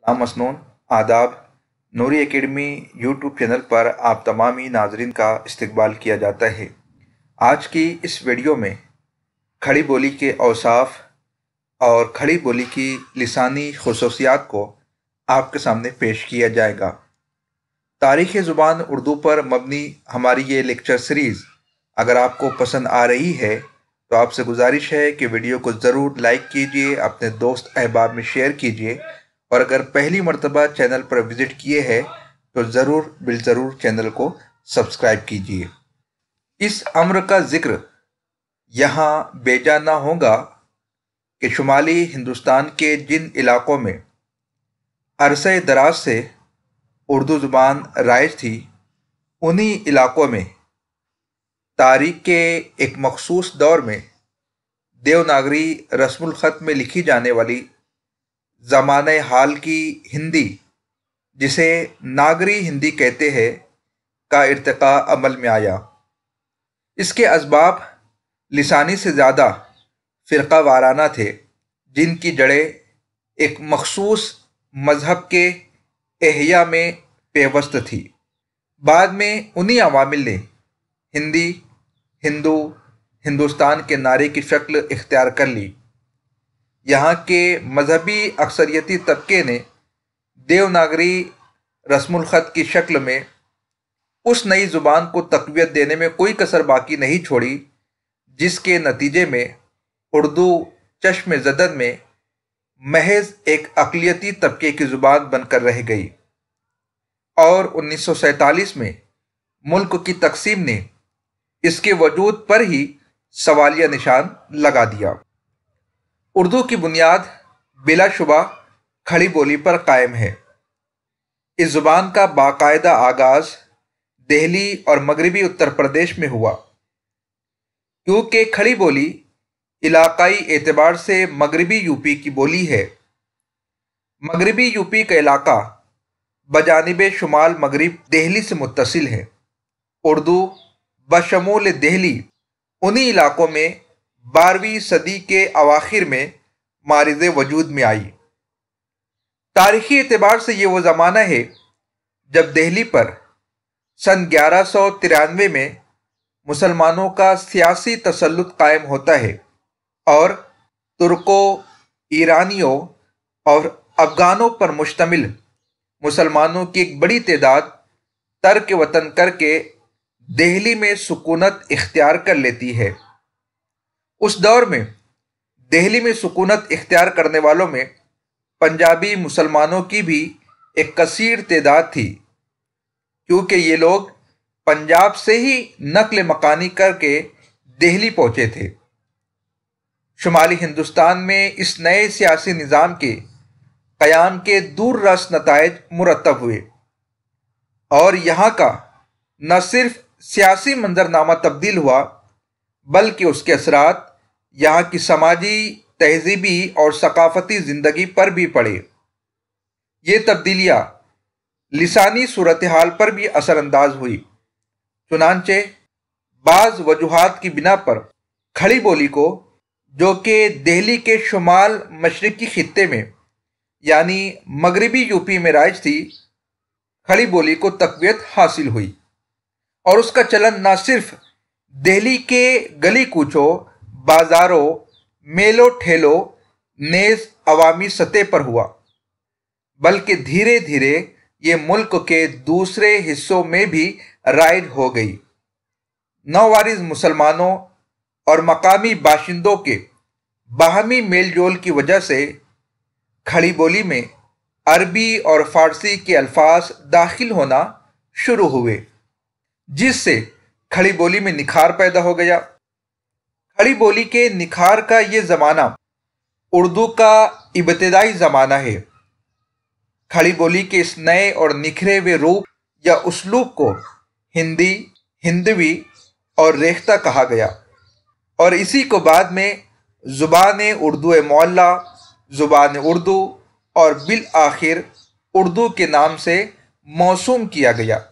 सलाम मसनून, आदाब। नूरी academy YouTube channel पर आप तमाम ही नाजरीन का इस्तकबाल किया जाता है। आज की इस वीडियो में खड़ी बोली के औसाफ और खड़ी बोली की लिसानी खुसूसियात को आपके सामने पेश किया जाएगा। तारीख़ ज़ुबान उर्दू पर मबनी हमारी ये लेक्चर सीरीज़ अगर आपको पसंद आ रही है तो आपसे गुजारिश है कि वीडियो को ज़रूर लाइक कीजिए, अपने दोस्त अहबाब में शेयर कीजिए और अगर पहली मर्तबा चैनल पर विज़िट किए हैं तो ज़रूर चैनल को सब्सक्राइब कीजिए। इस अम्र का ज़िक्र यहाँ बेजा ना होगा कि शुमाली हिंदुस्तान के जिन इलाक़ों में अरसे दराज से उर्दू ज़ुबान राइज थी, उन्हीं इलाक़ों में तारीख़ के एक मखसूस दौर में देवनागरी रस्मुल ख़त में लिखी जाने वाली ज़माने हाल की हिंदी, जिसे नागरी हिंदी कहते हैं, का इर्तिक़ा अमल में आया। इसके असबाब लिसानी से ज़्यादा फ़िरक़ा वाराना थे, जिनकी जड़ें एक मखसूस मज़हब के एहया में पेवस्त थी। बाद में उन्हीं अवामिल ने हिंदी, हिंदू, हिंदुस्तान के नारे की शक्ल इख्तियार कर ली। यहाँ के मजहबी अक्सरियती तबके ने देवनागरी रस्मुल ख़त की शक्ल में उस नई ज़ुबान को तक़वियत देने में कोई कसर बाकी नहीं छोड़ी, जिसके नतीजे में उर्दू चश्म ज़दद में महज एक अक़लियती तबके की ज़ुबान बनकर रह गई और 1947 में मुल्क की तक़सीम ने इसके वजूद पर ही सवालिया निशान लगा दिया। उर्दू की बुनियाद बिलाशुबा खड़ी बोली पर कायम है। इस ज़ुबान का बाकायदा आगाज़ दिल्ली और मगरबी उत्तर प्रदेश में हुआ, क्योंकि खड़ी बोली इलाक़ाई एतबार से मगरबी यूपी की बोली है। मगरबी यूपी का इलाक़ा बजानिब शुमाल मगरिब दिल्ली से मुत्तसिल है। उर्दू बशमूल दिल्ली उन्हीं इलाक़ों में 12वीं सदी के अवाखिर में मारिज़ वजूद में आई। तारीख़ी एतबार से ये वो ज़माना है जब दिल्ली पर सन 1193 में मुसलमानों का सियासी तसल्लुत कायम होता है और तुर्कों, ईरानियों और अफ़गानों पर मुश्तमिल मुसलमानों की एक बड़ी तादाद तर्क वतन करके दिल्ली में सुकूनत इख्तियार कर लेती है। उस दौर में दिल्ली में सुकूनत इख्तियार करने वालों में पंजाबी मुसलमानों की भी एक कसीर तादाद थी, क्योंकि ये लोग पंजाब से ही नक्ल मकानी करके दिल्ली पहुँचे थे। शुमाली हिंदुस्तान में इस नए सियासी निज़ाम के क़याम के दूर रस नताइज मुरतब हुए और यहाँ का न सिर्फ सियासी मंजरनामा तब्दील हुआ, बल्कि उसके असरात यहाँ की समाजी, तहजीबी और सकाफ़ती ज़िंदगी पर भी पड़े। ये तब्दीलियाँ लिसानी सूरत हाल पर भी असरअंदाज हुई। चुनांचे बाज़ वजूहात की बिना पर खड़ी बोली को, जो कि दिल्ली के शुमाल मशरिकी खित्ते में यानी मगरबी यूपी में राइज थी, खड़ी बोली को तक़वियत हासिल हुई और उसका चलन न सिर्फ दिल्ली के गली कूचों, बाज़ारों, मेलों ठेलों नेज़ अवामी सतह पर हुआ, बल्कि धीरे धीरे ये मुल्क के दूसरे हिस्सों में भी राइज हो गई। नौवारिज़ मुसलमानों और मकामी बाशिंदों के बाहमी मेल जोल की वजह से खड़ी बोली में अरबी और फ़ारसी के अल्फाज दाखिल होना शुरू हुए, जिससे खड़ी बोली में निखार पैदा हो गया। खड़ी बोली के निखार का ये ज़माना उर्दू का इब्तिदाई ज़माना है। खड़ी बोली के इस नए और निखरे हुए रूप या उसलूब को हिंदी, हिंदवी और रेख्ता कहा गया और इसी को बाद में ज़ुबान उर्दू मौला, ज़ुबान उर्दू और बिल आखिर उर्दू के नाम से मौसूम किया गया।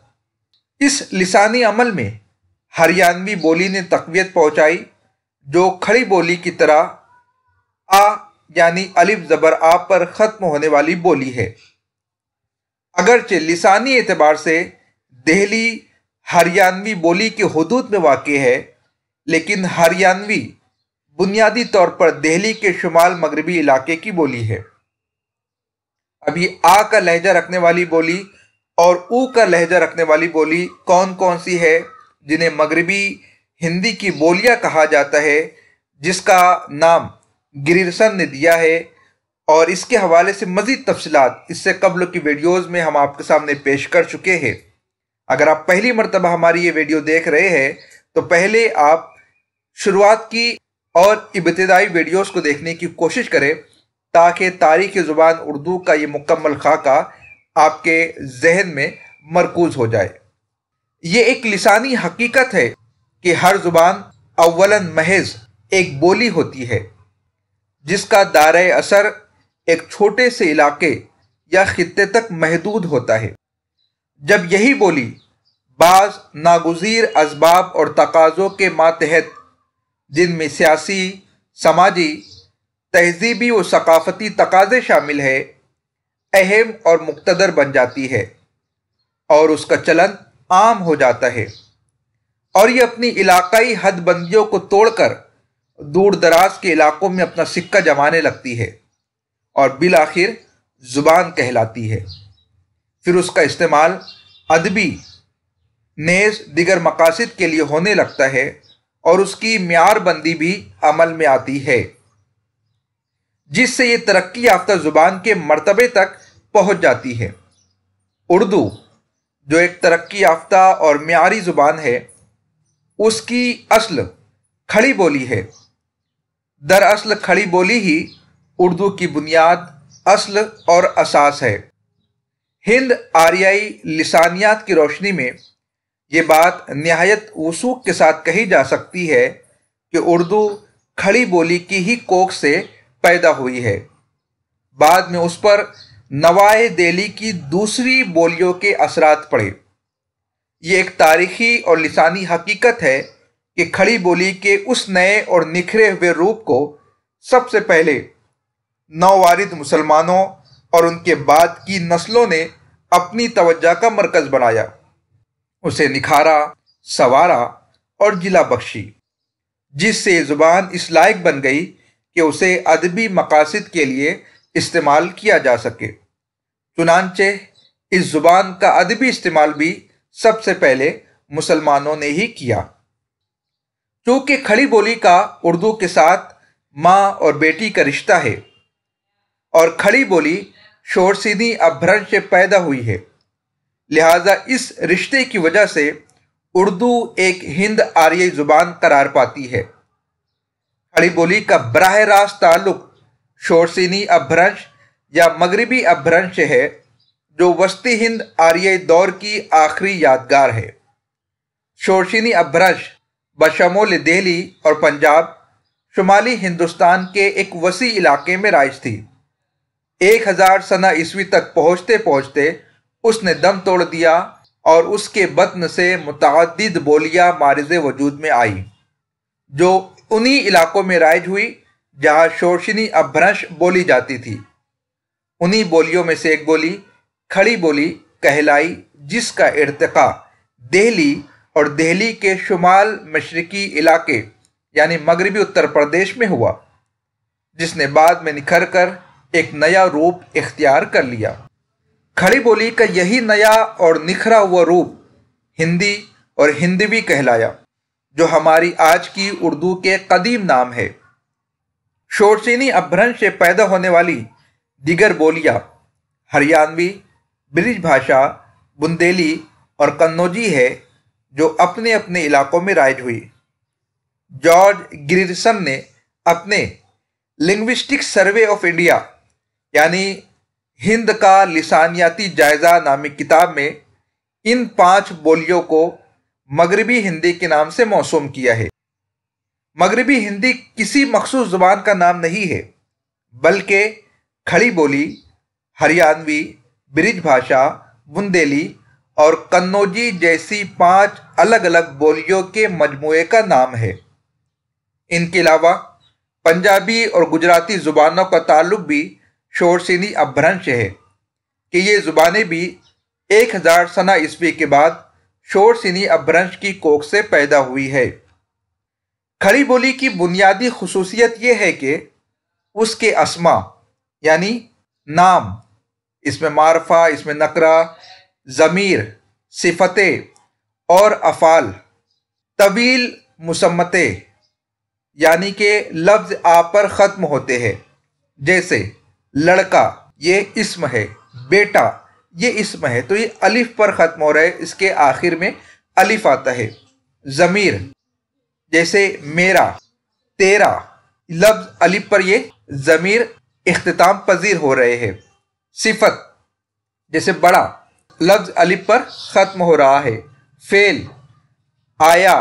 इस लिसानी अमल में हरियाणवी बोली ने तक़वियत पहुँचाई, जो खड़ी बोली की तरह आ यानी अलिफ ज़बर आ पर ख़त्म होने वाली बोली है। अगरचे लिसानी एतबार से दहली हरियाणवी बोली के हदूद में वाक़ है, लेकिन हरियाणवी बुनियादी तौर पर दहली के शुमाल मगरबी इलाके की बोली है। अभी आ का लहजा रखने वाली बोली और ऊ का लहजा रखने वाली बोली कौन कौन सी है, जिन्हें मगरबी हिंदी की बोलियां कहा जाता है, जिसका नाम गिरिरसन ने दिया है, और इसके हवाले से मज़ीद तफसीलात इससे कबल की वीडियोज़ में हम आपके सामने पेश कर चुके हैं। अगर आप पहली मरतबा हमारी ये वीडियो देख रहे हैं तो पहले आप शुरुआत की और इब्तिदाई वीडियोज़ को देखने की कोशिश करें, ताकि तारीख़ ज़ुबान उर्दू का ये मुकम्मल खाका आपके जहन में मरकूज़ हो जाए। ये एक लिसानी हकीकत है कि हर ज़ुबान अव्वलन महज एक बोली होती है, जिसका दायरे असर एक छोटे से इलाके या खित्ते तक महदूद होता है। जब यही बोली बाज़ नागुज़ीर असबाब और तकाज़ों के मातहत, जिनमें सियासी, समाजी, तहज़ीबी और सकाफ़ती तकाज़े शामिल है, अहम और मुक़्तदर बन जाती है और उसका चलन आम हो जाता है, और ये अपनी इलाकाई हदबंदियों को तोड़कर दूर दराज के इलाकों में अपना सिक्का जमाने लगती है और बिलाखिर ज़ुबान कहलाती है। फिर उसका इस्तेमाल अदबी नेज़ दिगर मकासद के लिए होने लगता है और उसकी म्यार बंदी भी अमल में आती है, जिससे ये तरक्की याफ्ता ज़ुबान के मर्तबे तक पहुँच जाती है। उर्दू जो एक तरक्की याफ्ता और म्यारी ज़ुबान है, उसकी असल खड़ी बोली है। दरअसल खड़ी बोली ही उर्दू की बुनियाद, असल और असास है। हिंद आर्याई लिसानियात की रोशनी में ये बात निहायत वसूख के साथ कही जा सकती है कि उर्दू खड़ी बोली की ही कोख से पैदा हुई है। बाद में उस पर नवाए दिली की दूसरी बोलियों के असरात पड़े। ये एक तारीखी और लिसानी हकीकत है कि खड़ी बोली के उस नए और निखरे हुए रूप को सबसे पहले नौवारिद मुसलमानों और उनके बाद की नस्लों ने अपनी तवज्जो का मरकज़ बनाया, उसे निखारा, संवारा और जिला बख्शी, जिससे ज़ुबान इस लायक बन गई कि उसे अदबी मकासद के लिए इस्तेमाल किया जा सके। चुनांचे इस ज़ुबान का अदबी इस्तेमाल भी सबसे पहले मुसलमानों ने ही किया। चूँकि खड़ी बोली का उर्दू के साथ माँ और बेटी का रिश्ता है और खड़ी बोली शोरसीनी अपभ्रंश से पैदा हुई है, लिहाजा इस रिश्ते की वजह से उर्दू एक हिंद आर्यई ज़ुबान करार पाती है। खड़ी बोली का बराह रास्त ताल्लुक शोरसीनी अपभ्रंश या मगरबी अपभ्रंश से है, जो वस्ती हिंद आर्यई दौर की आखिरी यादगार है। शोरसीनी अपभ्रंश बशमूल दिल्ली और पंजाब, शुमाली हिंदुस्तान के एक वसी इलाके में राइज थी। 1000 सना ईस्वी तक पहुँचते पहुँचते उसने दम तोड़ दिया और उसके बतन से मुतअद्दिद बोलियाँ मारिज़ वजूद में आई, जो उन्हीं इलाकों में राइज हुई जहाँ शोरसीनी अपभ्रंश बोली जाती थी। उन्हीं बोलियों में से एक बोली खड़ी बोली कहलाई, जिसका इर्तिका दिल्ली और दिल्ली के शुमाल मशरकी इलाके यानी मगरबी उत्तर प्रदेश में हुआ, जिसने बाद में निखर कर एक नया रूप इख्तियार कर लिया। खड़ी बोली का यही नया और निखरा हुआ रूप हिंदी और हिंदवी कहलाया, जो हमारी आज की उर्दू के कदीम नाम है। शोरसीनी अपभ्रंश से पैदा होने वाली दिगर बोलियाँ हरियाणवी, ब्रिज भाषा, बुंदेली और कन्नौजी है, जो अपने अपने इलाकों में राइज हुई। जॉर्ज गिरिरसन ने अपने लिंग्विस्टिक सर्वे ऑफ इंडिया यानी हिंद का लिसानियाती जायज़ा नामी किताब में इन 5 बोलियों को मगरबी हिंदी के नाम से मौसूम किया है। मगरबी हिंदी किसी मखसूस ज़ुबान का नाम नहीं है, बल्कि खड़ी बोली, हरियाणवी, ब्रिज भाषा, बुंदेली और कन्नौजी जैसी 5 अलग अलग बोलियों के मजमूए का नाम है। इनके अलावा पंजाबी और गुजराती ज़ुबानों का ताल्लुक भी शोरसीनी अपभ्रंश है कि ये ज़ुबानें भी 1000 सना ईस्वी के बाद शोरसिनी अपभ्रंश की कोख से पैदा हुई है। खड़ी बोली की बुनियादी खुसूसियत यह है कि उसके अस्मा यानी नाम, इसमें मारफा, इसमें नकरा, ज़मीर, सिफतें और अफ़ाल तवील मुसम्मते यानी कि लफ्ज़ आ पर ख़त्म होते हैं। जैसे लड़का ये इस्म है, बेटा ये इस्म है, तो ये अलिफ पर ख़त्म हो रहा है, इसके आखिर में अलिफ आता है। ज़मीर जैसे मेरा, तेरा, लफ्ज़ अलिफ पर ये ज़मीर इख्तिताम पजीर हो रहे हैं। सिफत जैसे बड़ा, लफ्ज़ अलिफ पर ख़त्म हो रहा है। फेल आया,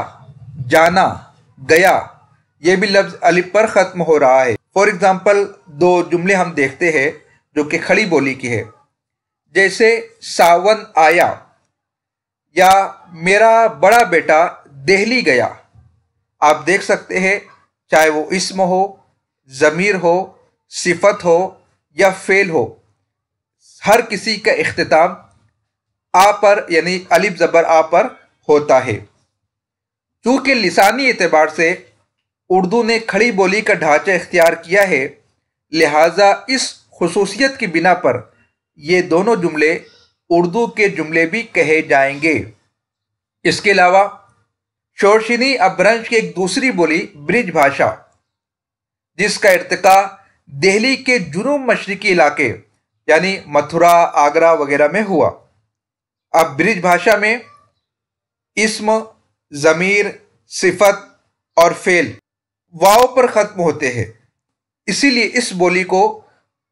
जाना, गया, ये भी लफ्ज़ अलिफ पर ख़त्म हो रहा है। फॉर एग्ज़ाम्पल 2 जुमले हम देखते हैं जो कि खड़ी बोली की है। जैसे सावन आया या मेरा बड़ा बेटा दिल्ली गया। आप देख सकते हैं चाहे वो इस्म हो, ज़मीर हो, सिफत हो या फेल हो, हर किसी का इख्तिताम आ पर यानी अलिफ ज़बर आ पर होता है। चूँकि लिसानी एतबार से उर्दू ने खड़ी बोली का ढांचा इख्तियार किया है, लिहाजा इस खुसूसियत की बिना पर ये दोनों जुमले उर्दू के जुमले भी कहे जाएंगे। इसके अलावा शोरशिनी अपभ्रंश की एक दूसरी बोली ब्रिज भाषा, जिसका इर्तिका दिल्ली के जुनूब मशरिकी इलाके यानी मथुरा, आगरा वगैरह में हुआ। अब ब्रिज भाषा में इस्म, ज़मीर, सिफत और फेल वाव पर ख़त्म होते हैं, इसीलिए इस बोली को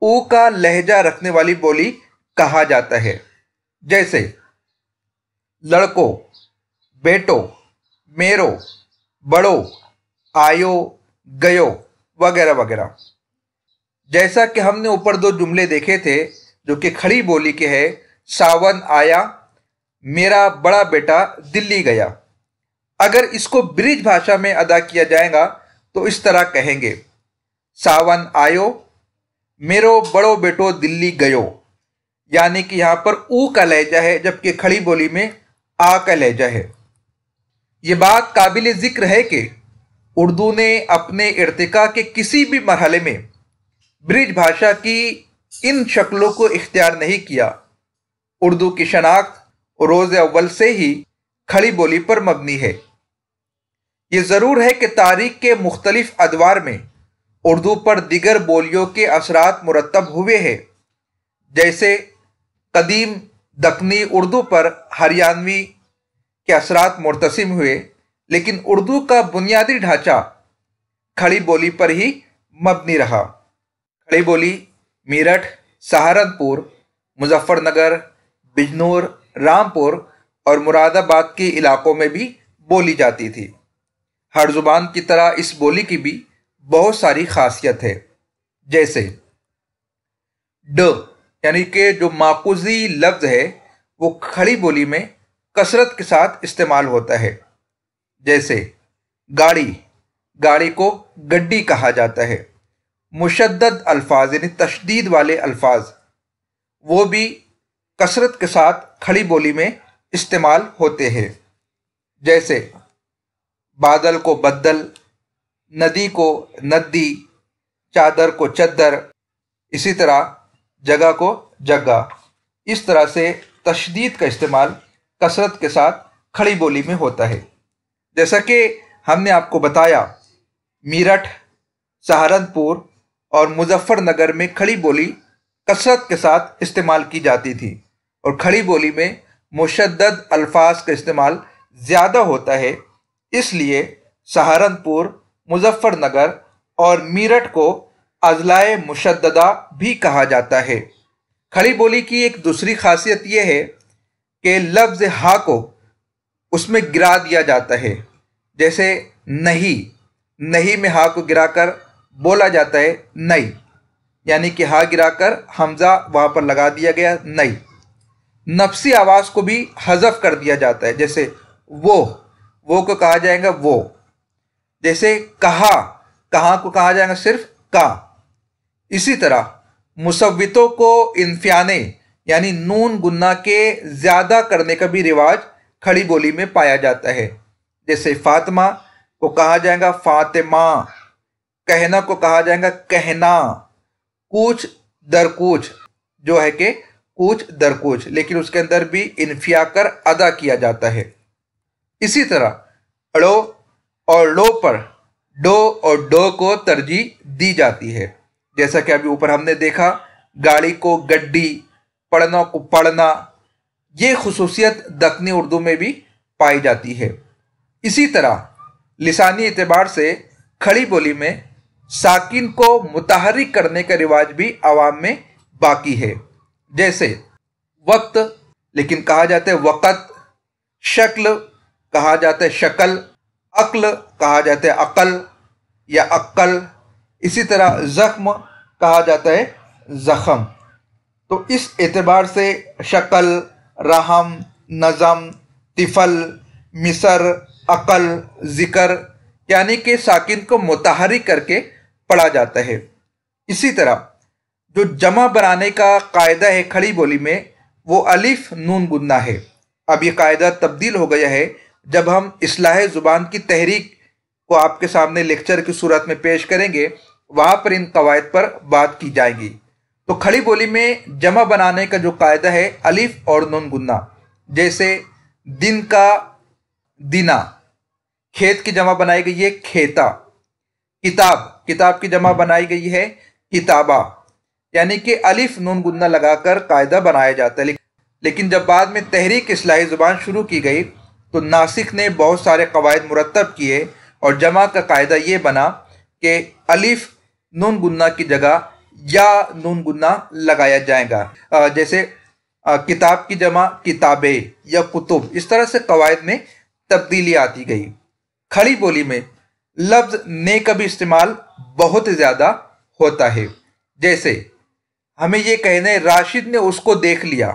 ऊ का लहजा रखने वाली बोली कहा जाता है। जैसे लड़को, बेटो, मेरो, बड़ो, आयो, गयो वगैरह वगैरह। जैसा कि हमने ऊपर 2 जुमले देखे थे जो कि खड़ी बोली के हैं, सावन आया, मेरा बड़ा बेटा दिल्ली गया। अगर इसको ब्रिज भाषा में अदा किया जाएगा तो इस तरह कहेंगे, सावन आयो, मेरो बड़ो बेटो दिल्ली गयो, यानी कि यहाँ पर ऊ का लहजा है जबकि खड़ी बोली में आ का लहजा है। ये बात काबिल ज़िक्र है कि उर्दू ने अपने इर्तिका के किसी भी मरहले में ब्रिज भाषा की इन शक्लों को इख्तियार नहीं किया। उर्दू की शनाख्त रोज़ अव्वल से ही खड़ी बोली पर मबनी है। ये ज़रूर है कि तारीख़ के मुख्तलिफ अदवार में उर्दू पर दिगर बोलियों के असरात मुरतब हुए हैं। जैसे कदीम दक्कनी उर्दू पर हरियाणवी के असरात मुर्तसिम हुए, लेकिन उर्दू का बुनियादी ढांचा खड़ी बोली पर ही मबनी रहा। खड़ी बोली मेरठ, सहारनपुर, मुजफ्फरनगर, बिजनौर, रामपुर और मुरादाबाद के इलाकों में भी बोली जाती थी। हर ज़ुबान की तरह इस बोली की भी बहुत सारी खासियत है। जैसे ड यानी कि जो माकुज़ी लफ्ज़ है वो खड़ी बोली में कसरत के साथ इस्तेमाल होता है। जैसे गाड़ी, गाड़ी को गड्डी कहा जाता है। मुशद्दद अल्फाज यानी तशदीद वाले अल्फाज वो भी कसरत के साथ खड़ी बोली में इस्तेमाल होते हैं। जैसे बादल को बद्दल, नदी को नदी, चादर को चद्दर, इसी तरह जगह को जगह। इस तरह से तशदीद का इस्तेमाल कसरत के साथ खड़ी बोली में होता है। जैसा कि हमने आपको बताया, मेरठ, सहारनपुर और मुजफ्फरनगर में खड़ी बोली कसरत के साथ इस्तेमाल की जाती थी और खड़ी बोली में मुशद्दद अल्फाज का इस्तेमाल ज़्यादा होता है। इसलिए सहारनपुर, मुजफ्फरनगर और मेरठ को अज़लाए मुशद्ददा भी कहा जाता है। खड़ी बोली की एक दूसरी खासियत यह है कि लफ्ज़ हा को उसमें गिरा दिया जाता है। जैसे नहीं, नहीं में हा को गिराकर बोला जाता है नहीं, यानी कि हा गिराकर हमज़ा वहाँ पर लगा दिया गया नहीं। नफ्सी आवाज़ को भी हज़फ कर दिया जाता है। जैसे वो को कहा जाएगा वो। जैसे कहा, कहाँ को कहा जाएगा सिर्फ का। इसी तरह मुसव्वितों को इन्फियाने यानी नून गुन्ना के ज़्यादा करने का भी रिवाज खड़ी बोली में पाया जाता है। जैसे फातिमा को कहा जाएगा फातिमा, कहना को कहा जाएगा कहना, कूच दर कूच जो है कि कूच दर कूच, लेकिन उसके अंदर भी इन्फिया कर अदा किया जाता है। इसी तरह अड़ो और लो पर डो और डो को तरजीह दी जाती है। जैसा कि अभी ऊपर हमने देखा, गाड़ी को गड्डी, पढ़ना को पढ़ना, ये खुसूसियत दक्कनी उर्दू में भी पाई जाती है। इसी तरह लिसानी एतबार से खड़ी बोली में साकिन को मुतहर्रिक करने का रिवाज भी आवाम में बाकी है। जैसे वक्त लेकिन कहा जाता है वक़्त, शक्ल कहा जाता है शक्ल, अक्ल कहा जाता है अकल या अक्ल, इसी तरह ज़ख्म कहा जाता है ज़ख़म। तो इस एतबार से शक्ल, रहम, नज़म, तिफल, मिसर, अकल, ज़िक्र यानी कि साकिन को मुतहर्रिक करके पढ़ा जाता है। इसी तरह जो जमा बनाने का कायदा है खड़ी बोली में, वो अलिफ नून गुन्ना है। अब ये कायदा तब्दील हो गया है जब हम इस्लाह ज़ुबान की तहरीक को आपके सामने लेक्चर की सूरत में पेश करेंगे, वहाँ पर इन कवायद पर बात की जाएगी। तो खड़ी बोली में जमा बनाने का जो कायदा है अलिफ और नून गुन्ना। जैसे दिन का दिना, खेत की जमा बनाई गई है खेता, किताब की जमा बनाई गई है किताबा, यानी कि अलिफ नून गुन्ना लगाकर कायदा बनाया जाता है। लेकिन जब बाद में तहरीक इस्लाही ज़ुबान शुरू की गई तो नासिख ने बहुत सारे कवायद मुरतब किए और जमा का कायदा ये बना कि अलिफ नून गुन्ना की जगह या नून गुन्ना लगाया जाएगा। जैसे किताब की जमा किताबें या कुतुब, इस तरह से कवायद में तब्दीली आती गई। खड़ी बोली में लफ्ज़ ने का भी इस्तेमाल बहुत ज़्यादा होता है। जैसे हमें ये कहना राशिद ने उसको देख लिया,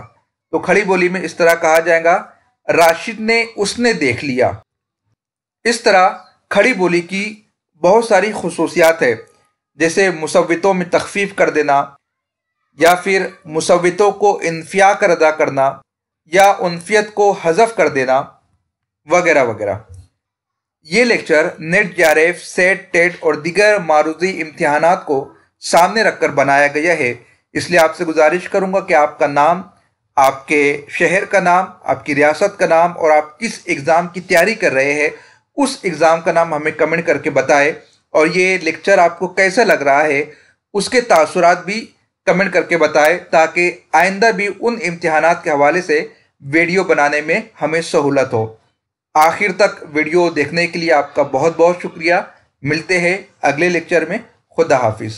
तो खड़ी बोली में इस तरह कहा जाएगा राशिद ने उसने देख लिया। इस तरह खड़ी बोली की बहुत सारी खुसूसियात है, जैसे मुसव्वितों में तखफीफ कर देना या फिर मुसव्वितों को इन्फिया कर अदा करना या उन्फियत को हज़फ कर देना वगैरह वगैरह। ये lecture NET JRF, SET, TET और दीगर मारूजी इम्तिहानात को सामने रखकर बनाया गया है। इसलिए आपसे गुजारिश करूंगा कि आपका नाम, आपके शहर का नाम, आपकी रियासत का नाम और आप किस एग्ज़ाम की तैयारी कर रहे हैं उस एग्ज़ाम का नाम हमें कमेंट करके बताएं। और ये लेक्चर आपको कैसा लग रहा है उसके तासुरात भी कमेंट करके बताएं, ताकि आइंदा भी उन इम्तिहानात के हवाले से वीडियो बनाने में हमें सहूलत हो। आखिर तक वीडियो देखने के लिए आपका बहुत बहुत शुक्रिया। मिलते हैं अगले लेक्चर में। खुदा हाफिज़।